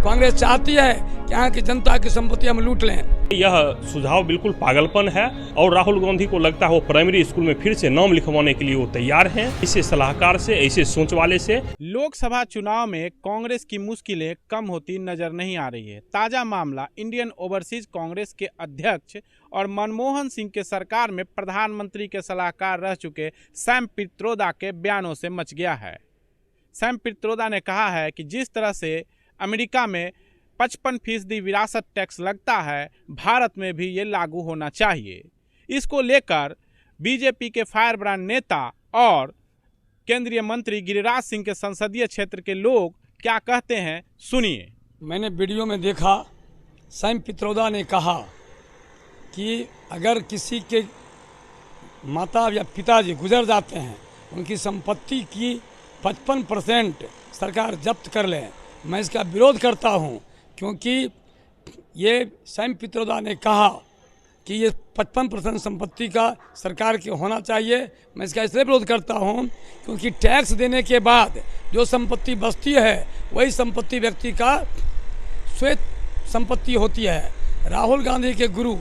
कांग्रेस चाहती है कि यहाँ की जनता की संपत्ति हम लूट लें। यह सुझाव बिल्कुल पागलपन है और राहुल गांधी को लगता है वो प्राइमरी स्कूल में फिर से नाम लिखवाने के लिए वो तैयार हैं। ऐसे सलाहकार से, ऐसे सोच वाले से लोकसभा चुनाव में कांग्रेस की मुश्किलें कम होती नजर नहीं आ रही है। ताजा मामला इंडियन ओवरसीज कांग्रेस के अध्यक्ष और मनमोहन सिंह के सरकार में प्रधानमंत्री के सलाहकार रह चुके सैम पित्रोदा के बयानों से मच गया है। सैम पित्रोदा ने कहा है कि जिस तरह से अमेरिका में 55% विरासत टैक्स लगता है, भारत में भी ये लागू होना चाहिए। इसको लेकर बीजेपी के फायर ब्रांड नेता और केंद्रीय मंत्री गिरिराज सिंह के संसदीय क्षेत्र के लोग क्या कहते हैं, सुनिए। मैंने वीडियो में देखा, सैम पित्रोदा ने कहा कि अगर किसी के माता या पिताजी गुजर जाते हैं, उनकी संपत्ति की 55% सरकार जब्त कर ले। मैं इसका विरोध करता हूं, क्योंकि ये सैम पित्रोदा ने कहा कि ये 55% संपत्ति का सरकार की होना चाहिए। मैं इसका इसलिए विरोध करता हूं क्योंकि टैक्स देने के बाद जो संपत्ति बचती है वही संपत्ति व्यक्ति का श्वेत संपत्ति होती है। राहुल गांधी के गुरु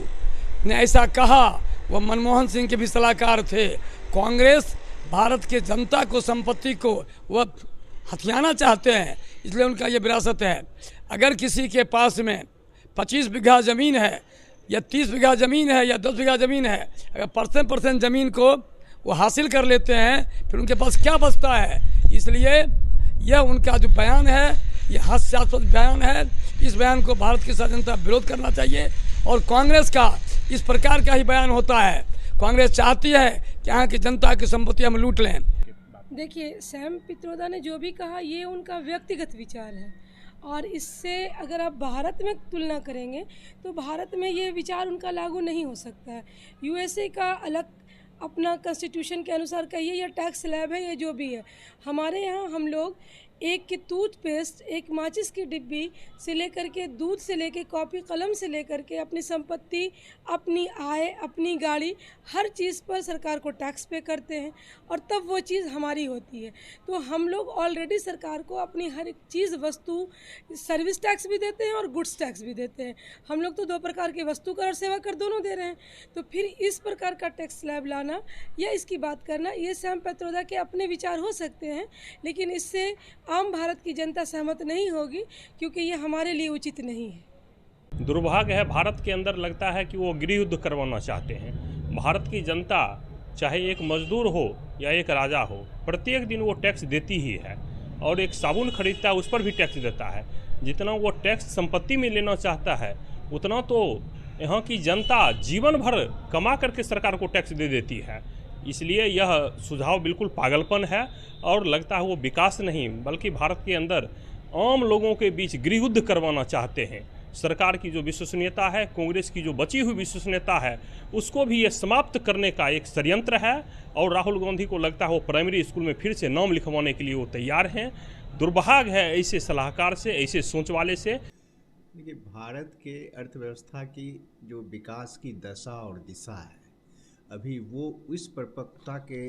ने ऐसा कहा, वह मनमोहन सिंह के भी सलाहकार थे। कांग्रेस भारत के जनता को, संपत्ति को वह हथियाना चाहते हैं, इसलिए उनका ये विरासत है। अगर किसी के पास में 25 बीघा ज़मीन है या 30 बीघा ज़मीन है या 10 बीघा ज़मीन है, अगर परसेंट ज़मीन को वो हासिल कर लेते हैं, फिर उनके पास क्या बचता है। इसलिए यह उनका जो बयान है, यह हास्यास्पद बयान है। इस बयान को भारत की जनता विरोध करना चाहिए और कांग्रेस का इस प्रकार का ही बयान होता है। कांग्रेस चाहती है कि यहाँ की जनता की संपत्ति हम लूट लें। देखिए, सैम पित्रोदा ने जो भी कहा ये उनका व्यक्तिगत विचार है और इससे अगर आप भारत में तुलना करेंगे तो भारत में ये विचार उनका लागू नहीं हो सकता है। यूएसए का अलग अपना कॉन्स्टिट्यूशन के अनुसार कहिए या टैक्स स्लैब है, ये जो भी है। हमारे यहाँ हम लोग एक की टूथपेस्ट, एक माचिस की डिब्बी से लेकर के दूध से लेकर कॉपी कलम से लेकर के अपनी संपत्ति, अपनी आय, अपनी गाड़ी, हर चीज़ पर सरकार को टैक्स पे करते हैं और तब वो चीज़ हमारी होती है। तो हम लोग ऑलरेडी सरकार को अपनी हर एक चीज़, वस्तु, सर्विस टैक्स भी देते हैं और गुड्स टैक्स भी देते हैं। हम लोग तो दो प्रकार के वस्तु कर और सेवा कर दोनों दे रहे हैं। तो फिर इस प्रकार का टैक्स स्लैब लाना या इसकी बात करना, ये सैम पित्रोदा के अपने विचार हो सकते हैं, लेकिन इससे आम भारत की जनता सहमत नहीं होगी, क्योंकि ये हमारे लिए उचित नहीं है। दुर्भाग्य है, भारत के अंदर लगता है कि वो गृह युद्ध करवाना चाहते हैं। भारत की जनता चाहे एक मजदूर हो या एक राजा हो, प्रत्येक दिन वो टैक्स देती ही है और एक साबुन खरीदता है उस पर भी टैक्स देता है। जितना वो टैक्स संपत्ति में लेना चाहता है, उतना तो यहाँ की जनता जीवन भर कमा करके सरकार को टैक्स दे देती है। इसलिए यह सुझाव बिल्कुल पागलपन है और लगता है वो विकास नहीं बल्कि भारत के अंदर आम लोगों के बीच गृह युद्ध करवाना चाहते हैं। सरकार की जो विश्वसनीयता है, कांग्रेस की जो बची हुई विश्वसनीयता है, उसको भी ये समाप्त करने का एक षड्यंत्र है और राहुल गांधी को लगता है वो प्राइमरी स्कूल में फिर से नाम लिखवाने के लिए वो तैयार हैं। दुर्भाग्य है ऐसे सलाहकार से, ऐसे सोच वाले से। देखिए, भारत के अर्थव्यवस्था की जो विकास की दशा और दिशा है, अभी वो इस परिपक्वता के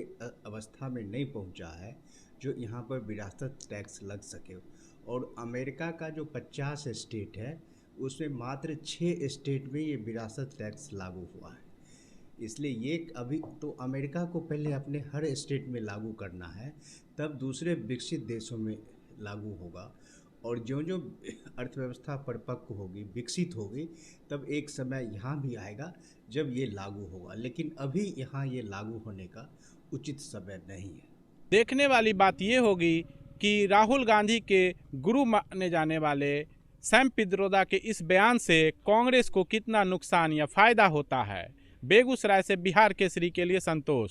अवस्था में नहीं पहुंचा है जो यहाँ पर विरासत टैक्स लग सके। और अमेरिका का जो 50 स्टेट है, उसमें मात्र 6 स्टेट में ये विरासत टैक्स लागू हुआ है। इसलिए ये अभी तो अमेरिका को पहले अपने हर स्टेट में लागू करना है, तब दूसरे विकसित देशों में लागू होगा। और जो जो अर्थव्यवस्था परिपक्व होगी, विकसित होगी, तब एक समय यहाँ भी आएगा जब ये लागू होगा। लेकिन अभी यहाँ ये लागू होने का उचित समय नहीं है। देखने वाली बात ये होगी कि राहुल गांधी के गुरु माने जाने वाले सैम पित्रोदा के इस बयान से कांग्रेस को कितना नुकसान या फायदा होता है। बेगूसराय से बिहार केसरी के लिए संतोष।